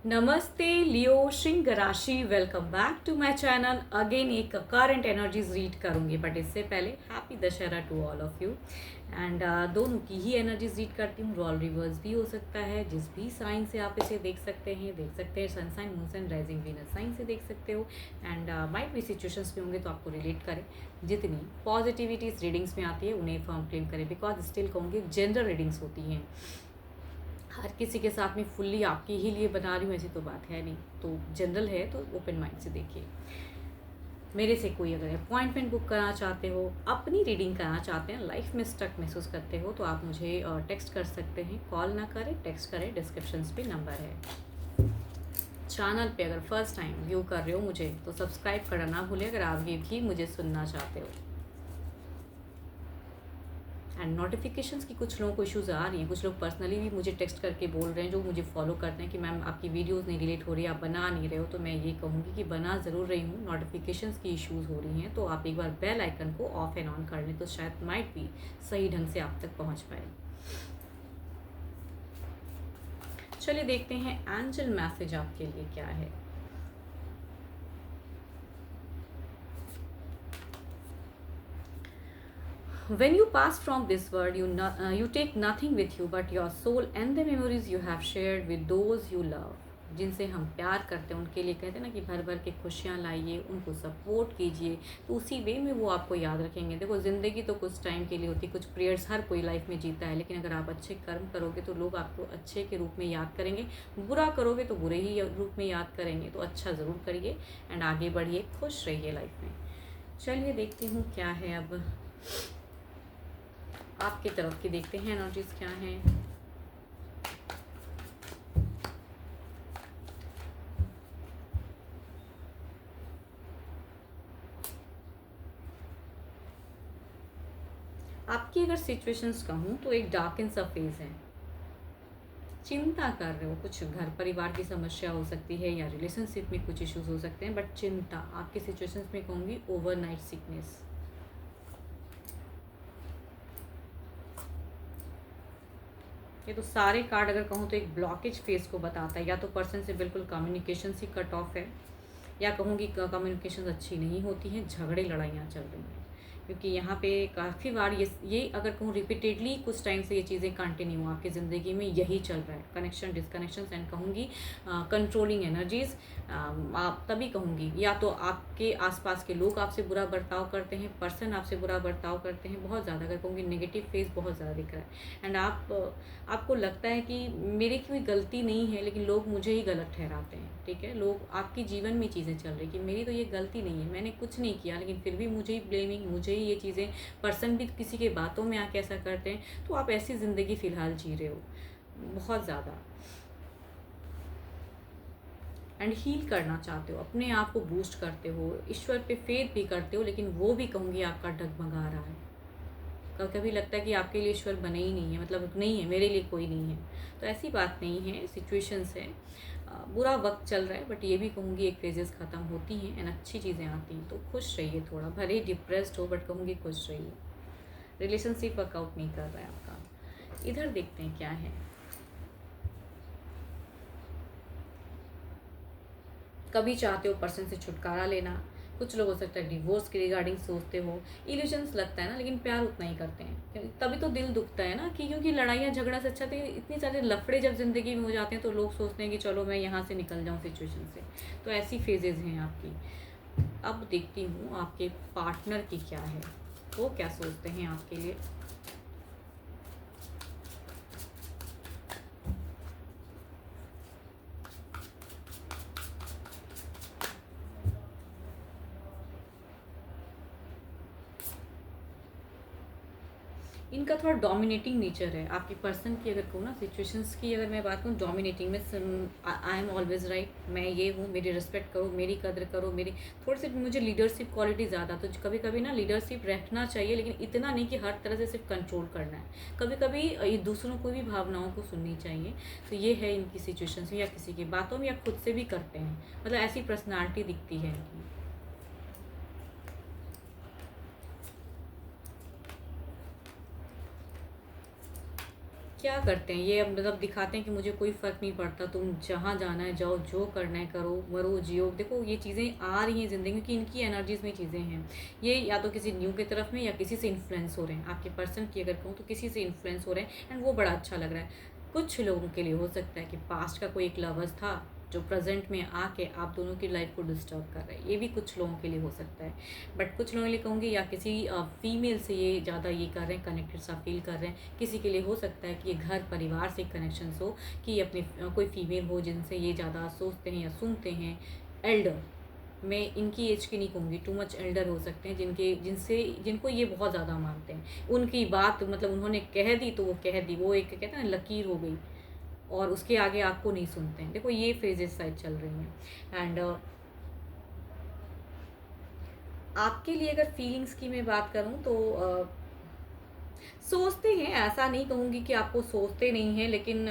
नमस्ते लियो सिंह राशि, welcome back to my channel. Again एक करंट एनर्जीज रीड करूंगी, बट इससे पहले happy Dussehra to all of you. And दोनों की ही एनर्जीज रीड करती हूँ। रॉल रिवर्स भी हो सकता है, जिस भी साइन से आप इसे देख सकते हैं sun sign, moon sign, rising Venus sign से देख सकते हो। एंड माइट भी सिचुएशंस में होंगे तो आपको रिलेट करें। जितनी पॉजिटिविटी इस रीडिंग्स में आती है उन्हें फर्म क्लेम करें, बिकॉज स्टिल कहूँगी जनरल रीडिंग्स होती हैं। हर किसी के साथ में फुल्ली आपके ही लिए बना रही हूँ ऐसी तो बात है नहीं, तो जनरल है तो ओपन माइंड से देखिए। मेरे से कोई अगर अपॉइंटमेंट बुक कराना चाहते हो, अपनी रीडिंग कराना चाहते हैं, लाइफ में स्टक महसूस करते हो, तो आप मुझे टेक्स्ट कर सकते हैं। कॉल ना करें, टेक्स्ट करें, डिस्क्रिप्शन पे नंबर है। चैनल पे अगर फर्स्ट टाइम व्यू कर रहे हो मुझे, तो सब्सक्राइब करना ना भूलें अगर आप ये भी मुझे सुनना चाहते हो। एंड नोटिफिकेशंस की कुछ लोगों को इश्यूज़ आ रही हैं, कुछ लोग पर्सनली भी मुझे टेक्स्ट करके बोल रहे हैं जो मुझे फॉलो करते हैं कि मैम आपकी वीडियोस नहीं डिलीट हो रही, आप बना नहीं रहे हो। तो मैं ये कहूँगी कि बना ज़रूर रही हूँ, नोटिफिकेशंस की इश्यूज़ हो रही हैं, तो आप एक बार बेल आइकन को ऑफ एंड ऑन कर लें तो शायद माइट भी सही ढंग से आप तक पहुँच पाए। चलिए देखते हैं एंजल मैसेज आपके लिए क्या है। When you pass from this world, you take nothing with you but your soul and the memories you have shared with those you love. जिनसे हम प्यार करते हैं उनके लिए कहते हैं ना कि भर भर के खुशियाँ लाइए, उनको सपोर्ट कीजिए, तो उसी वे में वो आपको याद रखेंगे। देखो ज़िंदगी तो कुछ टाइम के लिए होती है, कुछ पीरियड्स हर कोई लाइफ में जीता है, लेकिन अगर आप अच्छे कर्म करोगे तो लोग आपको अच्छे के रूप में याद करेंगे, बुरा करोगे तो बुरे ही रूप में याद करेंगे। तो अच्छा ज़रूर करिए एंड आगे बढ़िए, खुश रहिए लाइफ में। चलिए देखती हूँ क्या है अब आपकी तरफ की, देखते हैं एनर्जीज क्या हैं। आपकी अगर सिचुएशंस कहूँ तो एक डार्क एंड सा फेज है, चिंता कर रहे हो, कुछ घर परिवार की समस्या हो सकती है या रिलेशनशिप में कुछ इश्यूज हो सकते हैं, बट चिंता आपकी सिचुएशंस में कहूँगी ओवरनाइट सिकनेस। ये तो सारे कार्ड अगर कहूँ तो एक ब्लॉकेज फेस को बताता है, या तो पर्सन से बिल्कुल कम्युनिकेशन ही कट ऑफ है, या कहूँगी कम्युनिकेशन अच्छी नहीं होती हैं, झगड़े लड़ाइयाँ चल रही हैं। क्योंकि यहाँ पे काफ़ी बार ये अगर कहूँ रिपीटेडली कुछ टाइम से ये चीज़ें कंटिन्यू आपकी ज़िंदगी में यही चल रहा है, कनेक्शन डिसकनेक्शन एंड कहूँगी कंट्रोलिंग एनर्जीज। आप तभी कहूँगी या तो आपके आसपास के लोग आपसे बुरा बर्ताव करते हैं, पर्सन आपसे बुरा बर्ताव करते हैं, बहुत ज़्यादा अगर कहूँगी नेगेटिव फेज बहुत ज़्यादा दिख रहा है। एंड आपको लगता है कि मेरी कोई गलती नहीं है, लेकिन लोग मुझे ही गलत ठहराते हैं। ठीक है, लोग आपकी जीवन में चीज़ें चल रही कि मेरी तो ये गलती नहीं है, मैंने कुछ नहीं किया, लेकिन फिर भी मुझे ही ब्लेमिंग, मुझे ही ये चीज़ें, पर्सन भी किसी के बातों में आके ऐसा करते हैं। तो आप ऐसी ज़िंदगी फ़िलहाल जी रहे हो बहुत ज़्यादा, एंड हील करना चाहते हो, अपने आप को बूस्ट करते हो, ईश्वर पे फेथ भी करते हो, लेकिन वो भी कहूँगी आपका डगमगा रहा है। कभी कभी लगता है कि आपके लिए ईश्वर बने ही नहीं है, मतलब नहीं है, मेरे लिए कोई नहीं है। तो ऐसी बात नहीं है, सिचुएशंस है, बुरा वक्त चल रहा है, बट ये भी कहूँगी एक फेजेस ख़त्म होती हैं एंड अच्छी चीज़ें आती हैं। तो खुश रहिए, थोड़ा भले ही डिप्रेस्ड हो बट कहूँगी खुश रहिए। रिलेशनशिप वर्कआउट नहीं कर रहा है आपका। इधर देखते हैं क्या है। कभी चाहते हो पर्सन से छुटकारा लेना, कुछ लोग हो सकता है डिवोर्स के रिगार्डिंग सोचते हो, इल्यूजन्स लगता है ना, लेकिन प्यार उतना ही करते हैं। तभी तो दिल दुखता है ना, कि क्योंकि लड़ाइयाँ झगड़ा से अच्छा, तो इतनी सारे लफड़े जब ज़िंदगी में हो जाते हैं तो लोग सोचते हैं कि चलो मैं यहाँ से निकल जाऊँ सिचुएशन से। तो ऐसी फेजेज़ हैं आपकी। अब देखती हूँ आपके पार्टनर की क्या है, वो क्या सोचते हैं आपके लिए। इनका थोड़ा डोमिनेटिंग नेचर है, आपके पर्सन की अगर कहूँ ना, सिचुएशंस की अगर मैं बात करूँ, डोमिनेटिंग में आई एम ऑलवेज राइट, मैं ये हूँ, मेरी रिस्पेक्ट करो, मेरी कदर करो, मेरी थोड़ी सी मुझे लीडरशिप क्वालिटी ज़्यादा। तो कभी कभी ना लीडरशिप रखना चाहिए, लेकिन इतना नहीं कि हर तरह से सिर्फ कंट्रोल करना है। कभी कभी ये दूसरों को भी भावनाओं को सुननी चाहिए। तो ये है इनकी सिचुएशंस में, या किसी की बातों में, या खुद से भी करते हैं, मतलब ऐसी पर्सनैलिटी दिखती है इनकी। क्या करते हैं ये, अब मतलब दिखाते हैं कि मुझे कोई फ़र्क नहीं पड़ता, तुम जहाँ जाना है जाओ, जो करना है करो, मरो जियो। देखो ये चीज़ें आ रही हैं ज़िंदगी में कि इनकी एनर्जीज़ में चीज़ें हैं। ये या तो किसी न्यू की तरफ में या किसी से इन्फ्लुएंस हो रहे हैं। आपके पर्सन की अगर कहूँ तो किसी से इन्फ्लुएंस हो रहे हैं, एंड वो बड़ा अच्छा लग रहा है। कुछ लोगों के लिए हो सकता है कि पास्ट का कोई एक लवर्स था जो प्रेजेंट में आके आप दोनों की लाइफ को डिस्टर्ब कर रहा है। ये भी कुछ लोगों के लिए हो सकता है। बट कुछ लोगों के लिए कहूँगी या किसी फीमेल से ये ज़्यादा ये कर रहे हैं, कनेक्टेड सा फील कर रहे हैं। किसी के लिए हो सकता है कि ये घर परिवार से कनेक्शन हो, कि अपने कोई फीमेल हो जिनसे ये ज़्यादा सोचते हैं या सुनते हैं। एल्डर, मैं इनकी एज की नहीं कहूँगी, टू मच एल्डर हो सकते हैं, जिनको ये बहुत ज़्यादा मानते हैं। उनकी बात मतलब उन्होंने कह दी तो वो कह दी, वो एक कहते हैं ना लकीर हो गई, और उसके आगे आपको नहीं सुनते हैं। देखो ये फेजेस शायद चल रही हैं। एंड आपके लिए अगर फीलिंग्स की मैं बात करूं तो सोचते हैं, ऐसा नहीं कहूँगी कि आपको सोचते नहीं हैं, लेकिन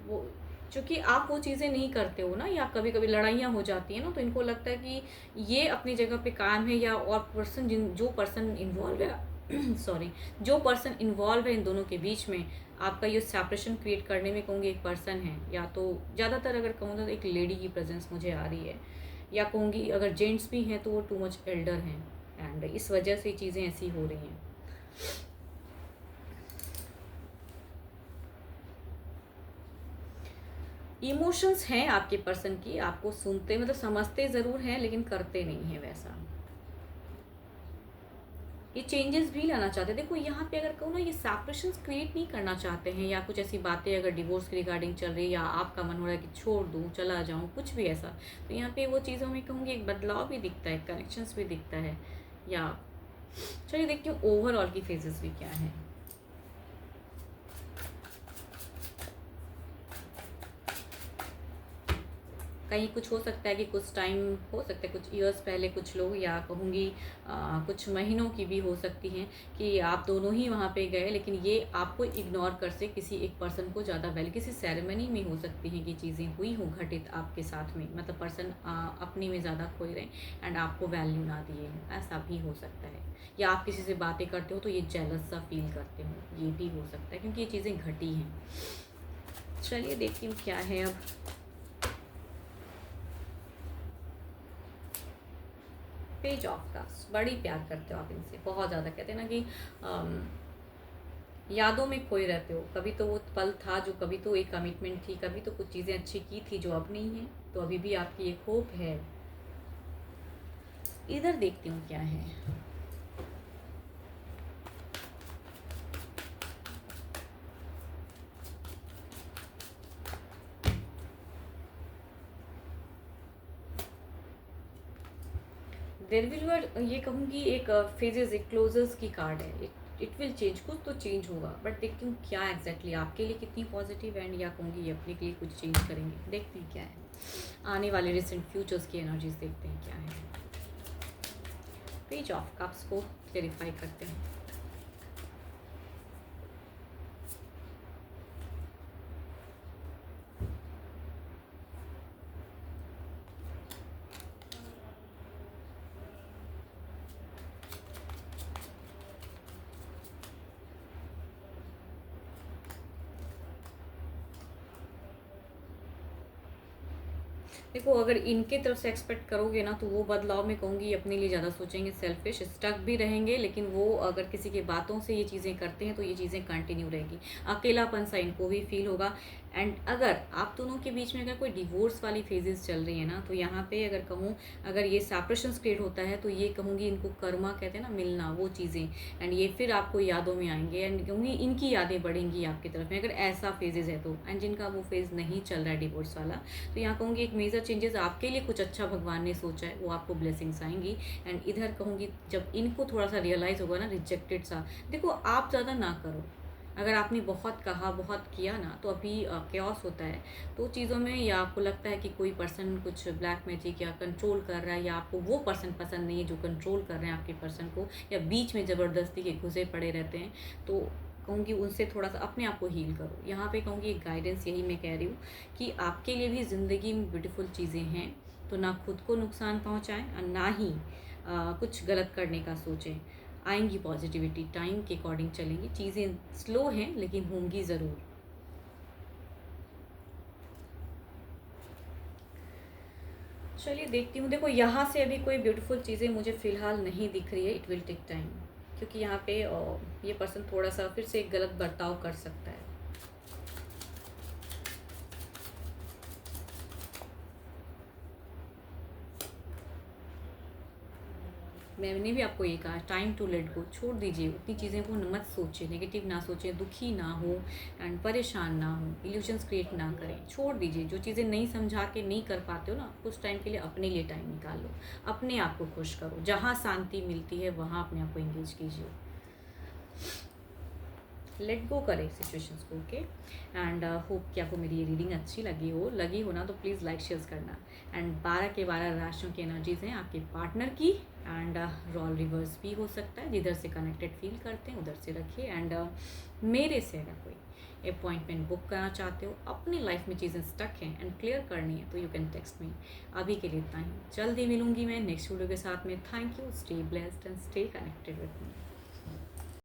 वो चूँकि आप वो चीज़ें नहीं करते हो ना, या कभी कभी लड़ाइयाँ हो जाती हैं ना, तो इनको लगता है कि ये अपनी जगह पे कायम है, या और पर्सन जो पर्सन इन्वॉल्व है सॉरी, जो पर्सन इन्वॉल्व है इन दोनों के बीच में, आपका ये सेपरेशन क्रिएट करने में कहूँगी एक पर्सन है, या तो ज़्यादातर अगर कहूँ तो एक लेडी की प्रेजेंस मुझे आ रही है, या कहूँगी अगर जेंट्स भी हैं तो वो टू मच एल्डर हैं, एंड इस वजह से चीज़ें ऐसी हो रही हैं। इमोशंस हैं आपके पर्सन की, आपको सुनते मतलब समझते ज़रूर हैं, लेकिन करते नहीं हैं वैसा। ये चेंजेस भी लाना चाहते हैं। देखो यहाँ पे अगर कहूँ ना, ये सेपरेशंस क्रिएट नहीं करना चाहते हैं, या कुछ ऐसी बातें अगर डिवोर्स की रिगार्डिंग चल रही है, या आपका मन हो रहा है कि छोड़ दूँ चला जाऊँ, कुछ भी ऐसा, तो यहाँ पे वो चीज़ों में कहूँगी एक बदलाव भी दिखता है, कनेक्शंस भी दिखता है। या चलिए देखती हूँ ओवरऑल की फेजेस भी क्या है। कहीं कुछ हो सकता है कि कुछ टाइम हो सकता है, कुछ ईयर्स पहले कुछ लोग, या कहूँगी कुछ महीनों की भी हो सकती हैं कि आप दोनों ही वहाँ पे गए, लेकिन ये आपको इग्नोर कर से किसी एक पर्सन को ज़्यादा वैल्यू, किसी सेरेमनी में हो सकती हैं कि चीज़ें हुई हो घटित आपके साथ में, मतलब पर्सन अपनी में ज़्यादा खोए रहे एंड आपको वैल्यू ना दिए हों, ऐसा भी हो सकता है। या आप किसी से बातें करते हो तो ये जेलस सा फील करते हो, ये भी हो सकता है, क्योंकि ये चीज़ें घटी हैं। चलिए देखती हूँ क्या है अब। पेज ऑफ कप्स, बड़ी प्यार करते हो आप इनसे, बहुत ज़्यादा। कहते हैं ना कि यादों में खोए रहते हो। कभी तो वो पल था जो, कभी तो एक कमिटमेंट थी, कभी तो कुछ चीज़ें अच्छी की थी जो अब नहीं है, तो अभी भी आपकी एक होप है। इधर देखती हूँ क्या है। देयर विल, ये कहूँगी एक फेजेस, एक क्लोजर्स की कार्ड है। इट विल चेंज, कुछ तो चेंज होगा, बट देखती हूँ क्या एग्जैक्टली आपके लिए कितनी पॉजिटिव एंड, या कहूँगी ये अपने के लिए कुछ चेंज करेंगे। देखते हैं क्या है आने वाले रिसेंट फ्यूचर्स की एनर्जीज, देखते हैं क्या है। पेज ऑफ कप्स को क्लेरिफाई करते हैं। देखो अगर इनके तरफ से एक्सपेक्ट करोगे ना, तो वो बदलाव में कहूँगी अपने लिए ज़्यादा सोचेंगे, सेल्फिश स्टक भी रहेंगे, लेकिन वो अगर किसी की बातों से ये चीज़ें करते हैं तो ये चीज़ें कंटिन्यू रहेगी। अकेलापन सा इनको भी फील होगा। एंड अगर आप दोनों के बीच में अगर कोई डिवोर्स वाली फेजेस चल रही है ना, तो यहाँ पे अगर कहूँ, अगर ये सेपरेशंस क्रिएट होता है, तो ये कहूँगी इनको कर्मा कहते हैं ना, मिलना वो चीज़ें, एंड ये फिर आपको यादों में आएंगे, एंड कहूँगी इनकी यादें बढ़ेंगी आपकी तरफ में, अगर ऐसा फेजेस है तो। एंड जिनका वो फेज़ नहीं चल रहा है डिवोर्स वाला, तो यहाँ कहूँगी एक मेजर चेंजेस आपके लिए, कुछ अच्छा भगवान ने सोचा है, वो आपको ब्लेसिंग्स आएंगी। एंड इधर कहूँगी जब इनको थोड़ा सा रियलाइज़ होगा ना, रिजेक्टेड सा, देखो आप ज़्यादा ना करो। अगर आपने बहुत कहा, बहुत किया ना, तो अभी क्योस होता है तो चीज़ों में, या आपको लगता है कि कोई पर्सन कुछ ब्लैक मैजिक या कंट्रोल कर रहा है, या आपको वो पर्सन पसंद नहीं है जो कंट्रोल कर रहे हैं आपके पर्सन को, या बीच में ज़बरदस्ती के घुसे पड़े रहते हैं, तो कहूँगी उनसे थोड़ा सा अपने आप को हील करो। यहाँ पे कहूँगी एक गाइडेंस यही मैं कह रही हूँ कि आपके लिए भी ज़िंदगी में ब्यूटीफुल चीज़ें हैं, तो ना खुद को नुकसान पहुँचाएं और ना ही कुछ गलत करने का सोचें। आएंगी पॉजिटिविटी, टाइम के अकॉर्डिंग चलेंगी चीज़ें, स्लो हैं लेकिन होंगी ज़रूर। चलिए देखती हूँ। देखो यहाँ से अभी कोई ब्यूटीफुल चीज़ें मुझे फ़िलहाल नहीं दिख रही है, इट विल टेक टाइम, क्योंकि यहाँ पे ये पर्सन थोड़ा-सा फिर से एक गलत बर्ताव कर सकता है। मैंने भी आपको ये कहा, टाइम टू लेट गो, छोड़ दीजिए, उतनी चीज़ें को मत सोचिए, नेगेटिव ना सोचें, दुखी ना हो एंड परेशान ना हो, इल्यूजन्स क्रिएट ना करें, छोड़ दीजिए। जो चीज़ें नहीं समझा के नहीं कर पाते हो ना, कुछ टाइम के लिए अपने लिए टाइम निकालो, अपने आप को खुश करो, जहाँ शांति मिलती है वहाँ अपने आप को इंगेज कीजिए, लेट गो करें सिचुएशंस को। ओके, एंड होप कि आपको मेरी ये रीडिंग अच्छी लगी हो ना तो प्लीज़ लाइक शेयर करना। एंड 12 के 12 राशियों की एनर्जीज हैं आपके पार्टनर की, एंड रोल रिवर्स भी हो सकता है, जिधर से कनेक्टेड फील करते हैं उधर से रखिए। एंड मेरे से अगर कोई अपॉइंटमेंट बुक करना चाहते हो, अपनी लाइफ में चीज़ें स्टक हैं एंड क्लियर करनी है, तो यू कैन टेक्स्ट मी। अभी के लिए इतना ही, जल्दी मिलूंगी मैं नेक्स्ट वीडियो के साथ में। Thank you, stay blessed and stay connected with me.